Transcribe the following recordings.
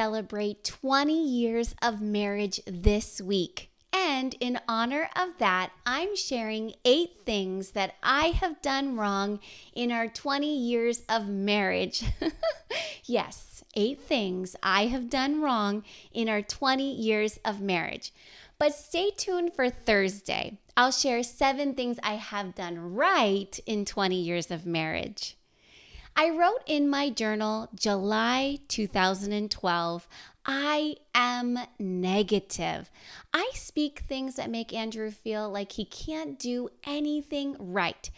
celebrate 20 years of marriage this week. And in honor of that, I'm sharing 8 things that I have done wrong in our 20 years of marriage. Yes, 8 things I have done wrong in our 20 years of marriage. But stay tuned for Thursday. I'll share 7 things I have done right in 20 years of marriage. I wrote in my journal, July 2012, I am negative. I speak things that make Andrew feel like he can't do anything right.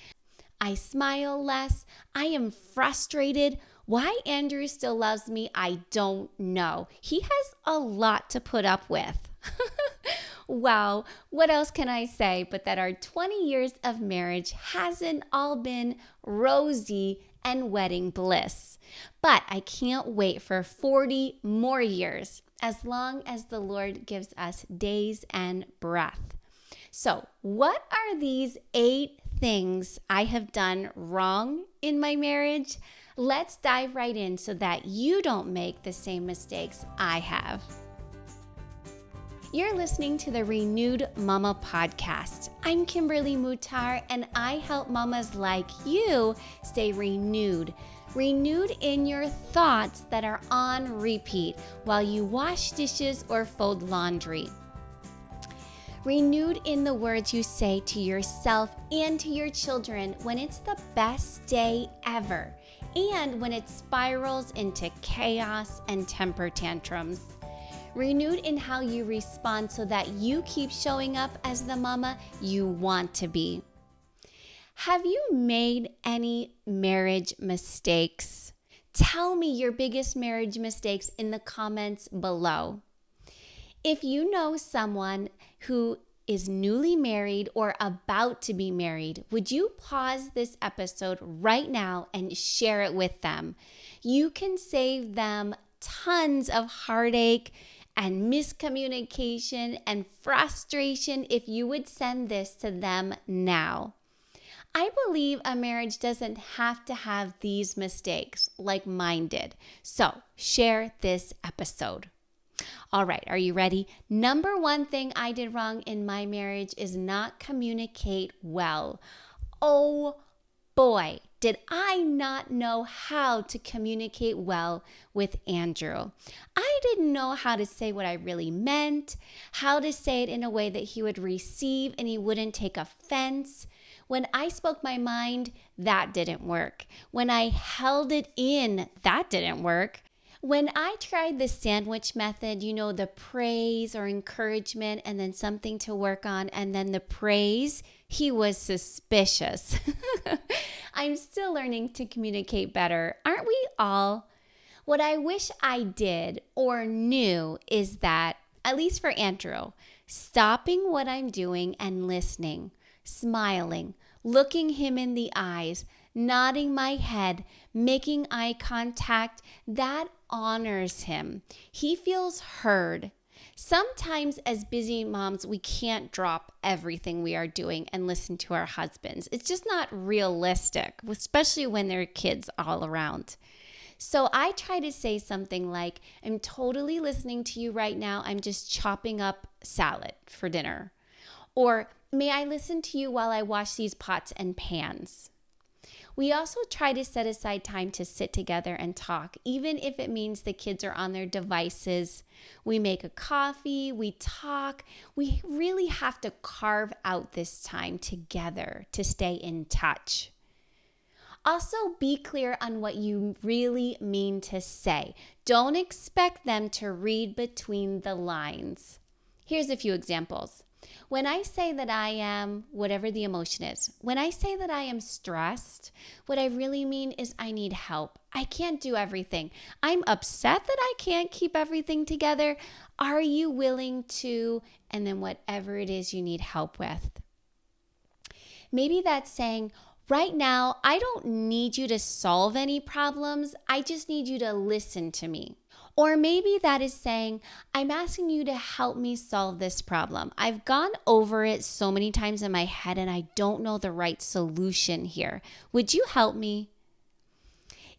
I smile less. I am frustrated. Why Andrew still loves me, I don't know. He has a lot to put up with. Wow, what else can I say but that our 20 years of marriage hasn't all been rosy and wedding bliss. But I can't wait for 40 more years, as long as the Lord gives us days and breath. So, what are these 8 things I have done wrong in my marriage? Let's dive right in so that you don't make the same mistakes I have. You're listening to the Renewed Mama podcast. I'm Kimberly Mutar, and I help mamas like you stay renewed in your thoughts that are on repeat while you wash dishes or fold laundry. Renewed in the words you say to yourself and to your children when it's the best day ever, and when it spirals into chaos and temper tantrums. Renewed in how you respond so that you keep showing up as the mama you want to be. Have you made any marriage mistakes? Tell me your biggest marriage mistakes in the comments below. If you know someone who is newly married or about to be married, would you pause this episode right now and share it with them? You can save them tons of heartache and miscommunication and frustration if you would send this to them now. I believe a marriage doesn't have to have these mistakes like mine did. So share this episode. All right, are you ready? Number 1 thing I did wrong in my marriage is not communicate well. Oh boy, did I not know how to communicate well with Andrew. I didn't know how to say what I really meant, how to say it in a way that he would receive and he wouldn't take offense. When I spoke my mind, that didn't work. When I held it in, that didn't work. When I tried the sandwich method, the praise or encouragement and then something to work on and then the praise, he was suspicious. I'm still learning to communicate better. Aren't we all? What I wish I did or knew is that, at least for Andrew, stopping what I'm doing and listening, smiling, looking him in the eyes, nodding my head, making eye contact, that honors him. He feels heard. Sometimes as busy moms, we can't drop everything we are doing and listen to our husbands. It's just not realistic, especially when there are kids all around. So I try to say something like, I'm totally listening to you right now. I'm just chopping up salad for dinner. Or, may I listen to you while I wash these pots and pans? We also try to set aside time to sit together and talk, even if it means the kids are on their devices. We make a coffee, we talk. We really have to carve out this time together to stay in touch. Also, be clear on what you really mean to say. Don't expect them to read between the lines. Here's a few examples. When I say that I am, whatever the emotion is, when I say that I am stressed, what I really mean is I need help. I can't do everything. I'm upset that I can't keep everything together. Are you willing to? And then whatever it is you need help with. Maybe that's saying, right now, I don't need you to solve any problems. I just need you to listen to me. Or maybe that is saying, I'm asking you to help me solve this problem. I've gone over it so many times in my head and I don't know the right solution here. Would you help me?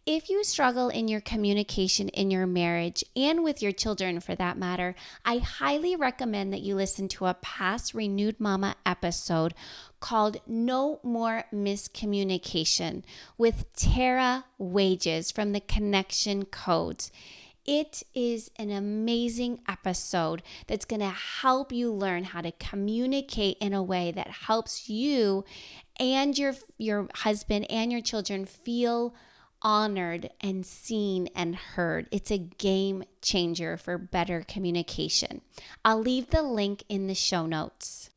If you struggle in your communication in your marriage and with your children for that matter, I highly recommend that you listen to a past Renewed Mama episode called No More Miscommunication with Tara Wages from the Connection Codes. It is an amazing episode that's going to help you learn how to communicate in a way that helps you and your husband and your children feel honored and seen and heard. It's a game changer for better communication. I'll leave the link in the show notes.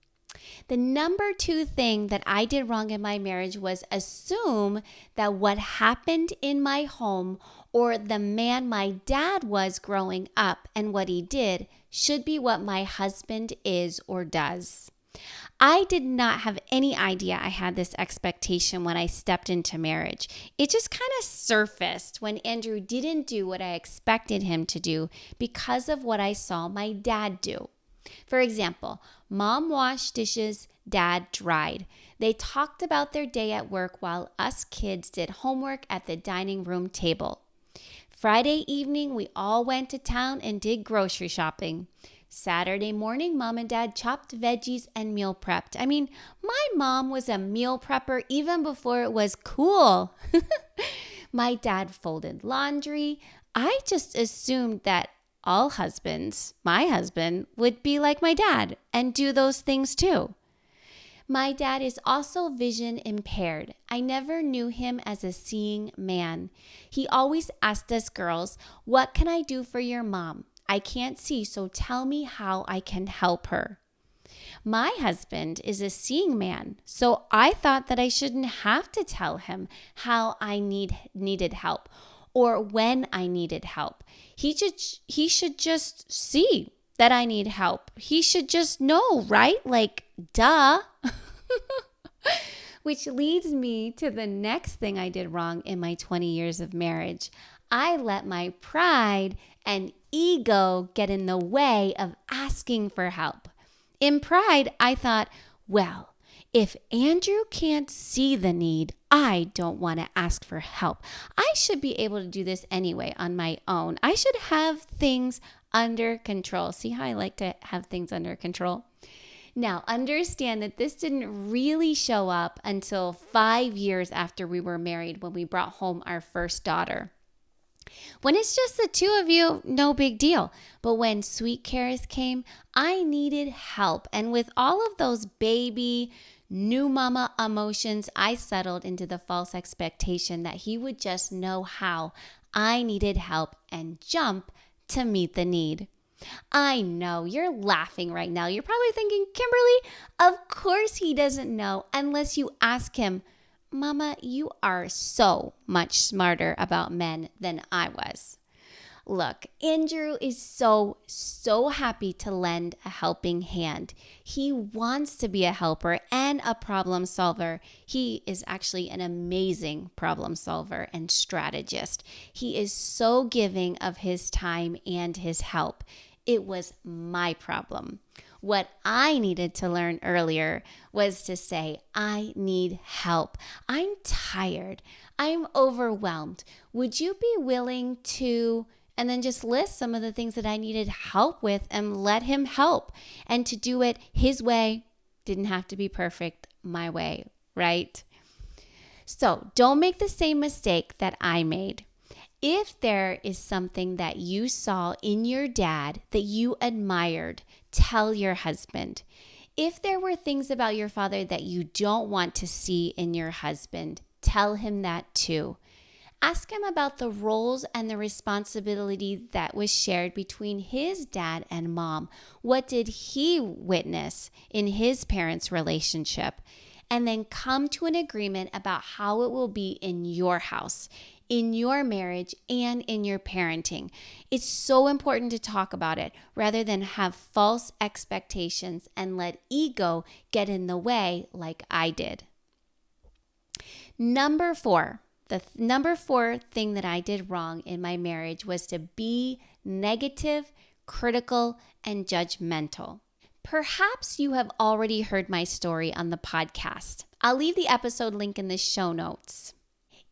The number 2 thing that I did wrong in my marriage was assume that what happened in my home or the man my dad was growing up and what he did should be what my husband is or does. I did not have any idea I had this expectation when I stepped into marriage. It just kind of surfaced when Andrew didn't do what I expected him to do because of what I saw my dad do. For example, mom washed dishes, dad dried. They talked about their day at work while us kids did homework at the dining room table. Friday evening, we all went to town and did grocery shopping. Saturday morning, mom and dad chopped veggies and meal prepped. I mean, my mom was a meal prepper even before it was cool. My dad folded laundry. I just assumed that all husbands, my husband, would be like my dad and do those things too. My dad is also vision impaired. I never knew him as a seeing man. He always asked us girls, "What can I do for your mom? I can't see, so tell me how I can help her." My husband is a seeing man, so I thought that I shouldn't have to tell him how I needed help or when I needed help. He should just see that I need help. He should just know, right? Like, duh. Which leads me to the next thing I did wrong in my 20 years of marriage. I let my pride and ego get in the way of asking for help. In pride, I thought, well, if Andrew can't see the need, I don't want to ask for help. I should be able to do this anyway on my own. I should have things under control. See how I like to have things under control? Now, understand that this didn't really show up until 5 years after we were married when we brought home our first daughter. When it's just the two of you, no big deal. But when Sweet Karis came, I needed help. And with all of those baby, new mama emotions, I settled into the false expectation that he would just know how I needed help and jump to meet the need. I know you're laughing right now. You're probably thinking, Kimberly, of course he doesn't know unless you ask him. Mama, you are so much smarter about men than I was. Look, Andrew is so happy to lend a helping hand. He wants to be a helper and a problem solver. He is actually an amazing problem solver and strategist. He is so giving of his time and his help. It was my problem. What I needed to learn earlier was to say, I need help. I'm tired. I'm overwhelmed. Would you be willing to, and then just list some of the things that I needed help with and let him help. And to do it his way, didn't have to be perfect, my way, right? So don't make the same mistake that I made. If there is something that you saw in your dad that you admired, tell your husband. If there were things about your father that you don't want to see in your husband, tell him that too. Ask him about the roles and the responsibility that was shared between his dad and mom. What did he witness in his parents' relationship? And then come to an agreement about how it will be in your house, in your marriage, and in your parenting. It's so important to talk about it rather than have false expectations and let ego get in the way like I did. Number 4. The number 4 thing that I did wrong in my marriage was to be negative, critical, and judgmental. Perhaps you have already heard my story on the podcast. I'll leave the episode link in the show notes.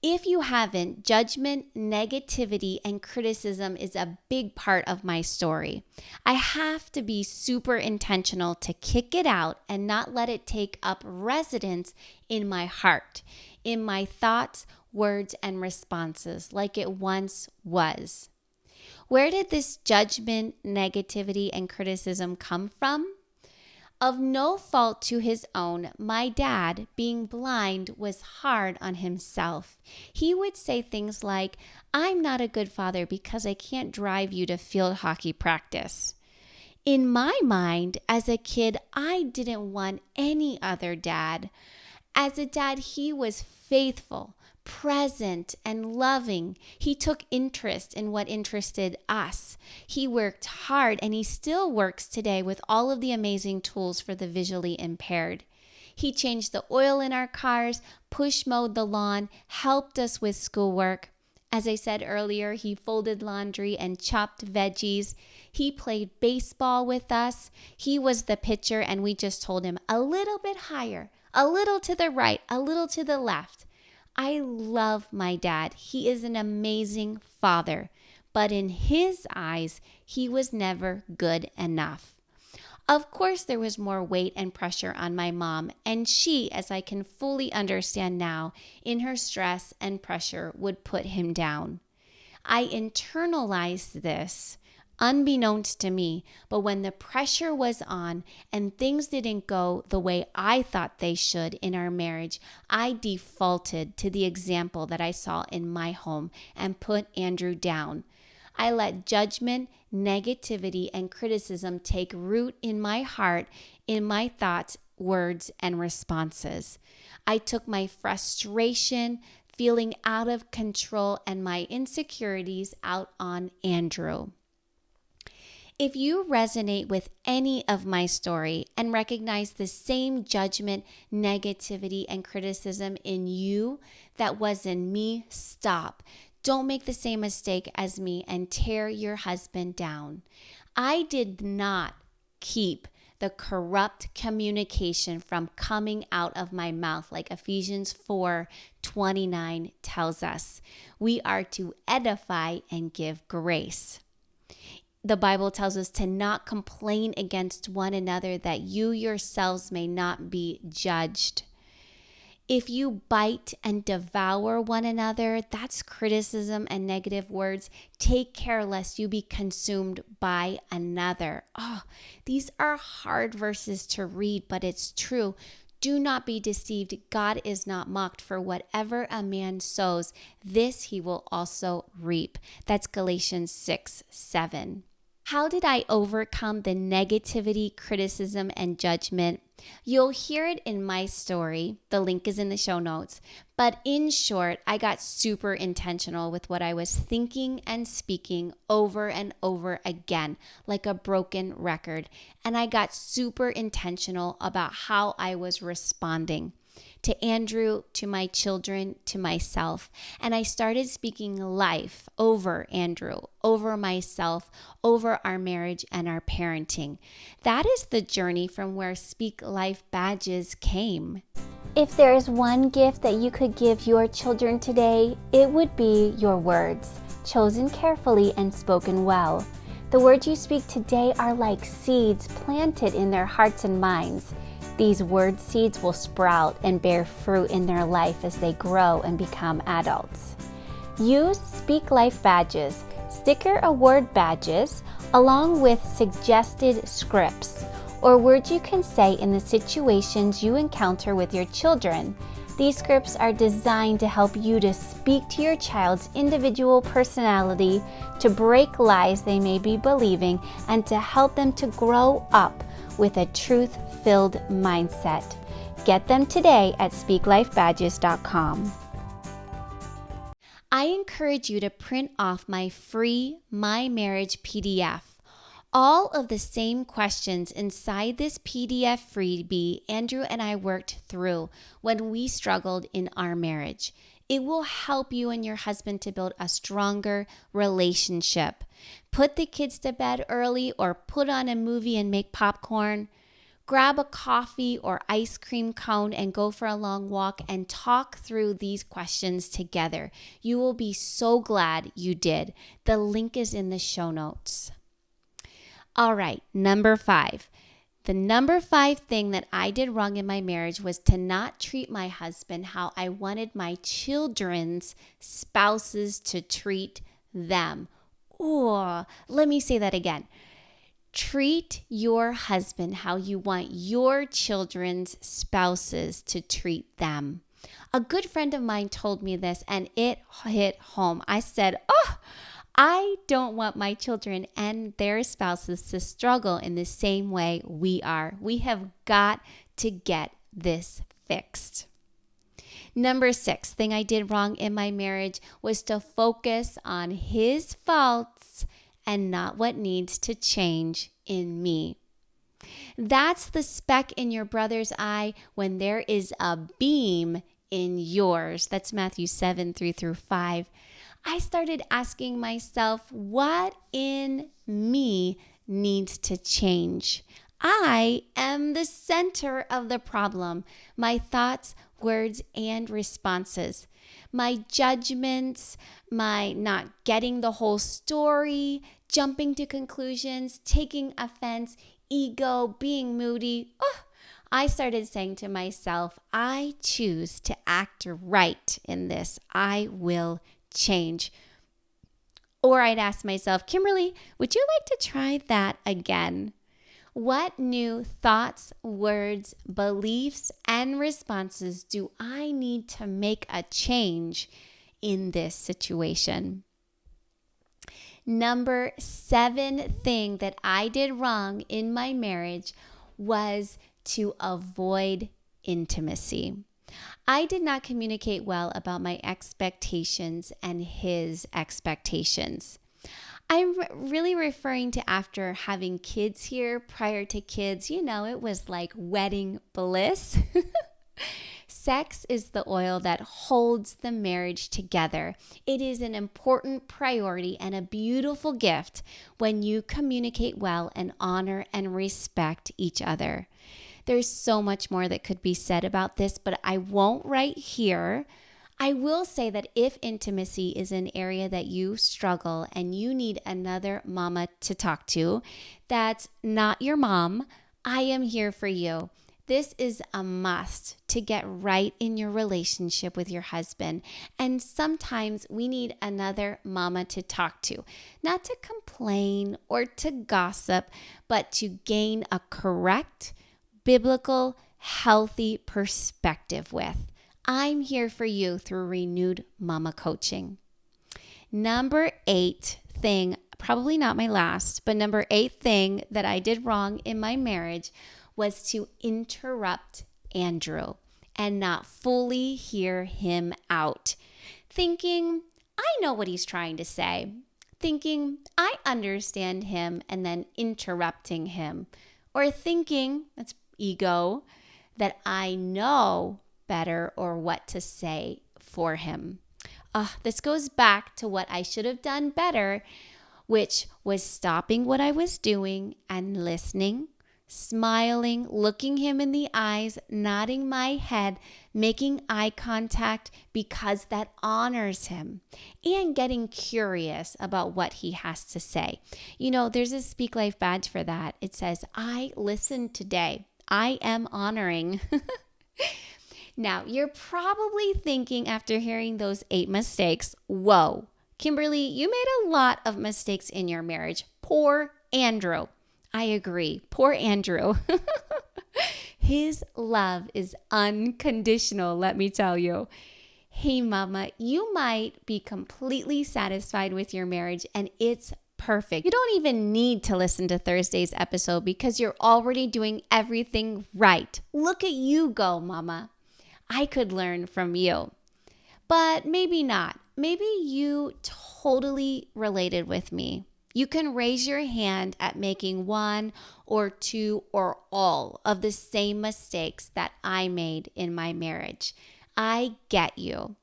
If you haven't, judgment, negativity, and criticism is a big part of my story. I have to be super intentional to kick it out and not let it take up residence in my heart, in my thoughts, words, and responses like it once was. Where did this judgment, negativity, and criticism come from? Of no fault to his own, my dad, being blind, was hard on himself. He would say things like, "I'm not a good father because I can't drive you to field hockey practice." In my mind, as a kid, I didn't want any other dad. As a dad, he was faithful, present, and loving. He took interest in what interested us. He worked hard, and he still works today with all of the amazing tools for the visually impaired. He changed the oil in our cars, push mowed the lawn, helped us with schoolwork. As I said earlier, he folded laundry and chopped veggies. He played baseball with us. He was the pitcher, and we just told him a little bit higher, a little to the right, a little to the left. I love my dad. He is an amazing father, but in his eyes, he was never good enough. Of course, there was more weight and pressure on my mom, and she, as I can fully understand now, in her stress and pressure, would put him down. I internalized this, unbeknownst to me, but when the pressure was on and things didn't go the way I thought they should in our marriage, I defaulted to the example that I saw in my home and put Andrew down. I let judgment, negativity, and criticism take root in my heart, in my thoughts, words, and responses. I took my frustration, feeling out of control, and my insecurities out on Andrew. If you resonate with any of my story and recognize the same judgment, negativity, and criticism in you that was in me, stop. Don't make the same mistake as me and tear your husband down. I did not keep the corrupt communication from coming out of my mouth, like Ephesians 4:29 tells us. We are to edify and give grace. The Bible tells us to not complain against one another, that you yourselves may not be judged. If you bite and devour one another, that's criticism and negative words. Take care lest you be consumed by another. Oh, these are hard verses to read, but it's true. Do not be deceived. God is not mocked, for whatever a man sows, this he will also reap. That's Galatians 6:7. How did I overcome the negativity, criticism, and judgment? You'll hear it in my story. The link is in the show notes. But in short, I got super intentional with what I was thinking and speaking over and over again, like a broken record. And I got super intentional about how I was responding to Andrew, to my children, to myself. And I started speaking life over Andrew, over myself, over our marriage and our parenting. That is the journey from where Speak Life badges came. If there is one gift that you could give your children today, it would be your words, chosen carefully and spoken well. The words you speak today are like seeds planted in their hearts and minds. These word seeds will sprout and bear fruit in their life as they grow and become adults. Use Speak Life badges, sticker award badges, along with suggested scripts or words you can say in the situations you encounter with your children. These scripts are designed to help you to speak to your child's individual personality, to break lies they may be believing, and to help them to grow up with a truth-filled mindset. Get them today at speaklifebadges.com. I encourage you to print off my free My Marriage PDF. All of the same questions inside this PDF freebie Andrew and I worked through when we struggled in our marriage. It will help you and your husband to build a stronger relationship. Put the kids to bed early or put on a movie and make popcorn. Grab a coffee or ice cream cone and go for a long walk and talk through these questions together. You will be so glad you did. The link is in the show notes. All right, number 5. The number 5 thing that I did wrong in my marriage was to not treat my husband how I wanted my children's spouses to treat them. Ooh, let me say that again. Treat your husband how you want your children's spouses to treat them. A good friend of mine told me this and it hit home. I said, I don't want my children and their spouses to struggle in the same way we are. We have got to get this fixed. Number 6 thing I did wrong in my marriage was to focus on his faults and not what needs to change in me. That's the speck in your brother's eye when there is a beam in yours. That's Matthew 7:3-5. I started asking myself, what in me needs to change? I am the center of the problem. My thoughts, words, and responses. My judgments, my not getting the whole story, jumping to conclusions, taking offense, ego, being moody. I started saying to myself, I choose to act right in this. I will change. Or I'd ask myself, Kimberly, would you like to try that again? What new thoughts, words, beliefs, and responses do I need to make a change in this situation? Number 7 thing that I did wrong in my marriage was to avoid intimacy. I did not communicate well about my expectations and his expectations. I'm really referring to after having kids here. Prior to kids, it was like wedding bliss. Sex is the oil that holds the marriage together. It is an important priority and a beautiful gift when you communicate well and honor and respect each other. There's so much more that could be said about this, but I won't right here. I will say that if intimacy is an area that you struggle and you need another mama to talk to, that's not your mom, I am here for you. This is a must to get right in your relationship with your husband. And sometimes we need another mama to talk to, not to complain or to gossip, but to gain a correct, biblical, healthy perspective with. I'm here for you through Renewed Mama Coaching. Number 8 thing, probably not my last, but number 8 thing that I did wrong in my marriage was to interrupt Andrew and not fully hear him out. Thinking, I know what he's trying to say. Thinking, I understand him, and then interrupting him. Or thinking, that's ego, that I know better or what to say for him. This goes back to what I should have done better, which was stopping what I was doing and listening, smiling, looking him in the eyes, nodding my head, making eye contact because that honors him, and getting curious about what he has to say. There's a Speak Life badge for that. It says, I listened today. I am honoring. Now, you're probably thinking after hearing those 8 mistakes, whoa, Kimberly, you made a lot of mistakes in your marriage. Poor Andrew. I agree. Poor Andrew. His love is unconditional, let me tell you. Hey, mama, you might be completely satisfied with your marriage and it's perfect. You don't even need to listen to Thursday's episode because you're already doing everything right. Look at you go, mama. I could learn from you, but maybe not. Maybe you totally related with me. You can raise your hand at making 1 or 2 or all of the same mistakes that I made in my marriage. I get you.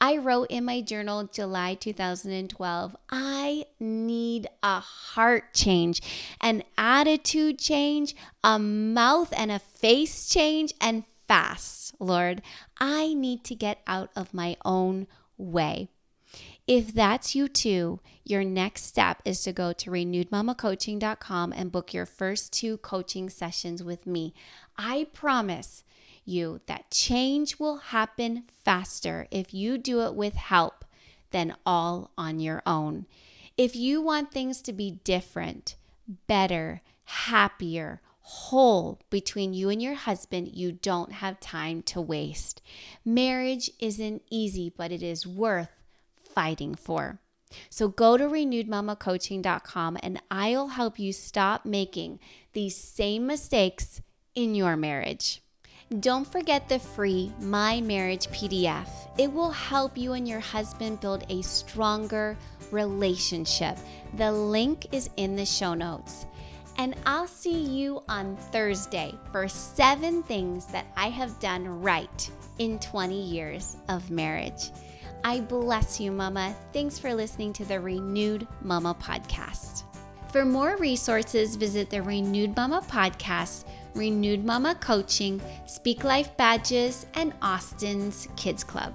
I wrote in my journal, July 2012, I need a heart change, an attitude change, a mouth and a face change, and fast, Lord. I need to get out of my own way. If that's you too, your next step is to go to renewedmamacoaching.com and book your first 2 coaching sessions with me. I promise you that change will happen faster if you do it with help than all on your own. If you want things to be different, better, happier, whole between you and your husband, you don't have time to waste. Marriage isn't easy, but it is worth fighting for. So go to renewedmamacoaching.com and I'll help you stop making these same mistakes in your marriage. Don't forget the free My Marriage PDF. It will help you and your husband build a stronger relationship. The link is in the show notes. And I'll see you on Thursday for 7 things that I have done right in 20 years of marriage. I bless you, Mama. Thanks for listening to the Renewed Mama podcast. For more resources, visit the Renewed Mama podcast, Renewed Mama Coaching, Speak Life Badges, and Austin's Kids Club.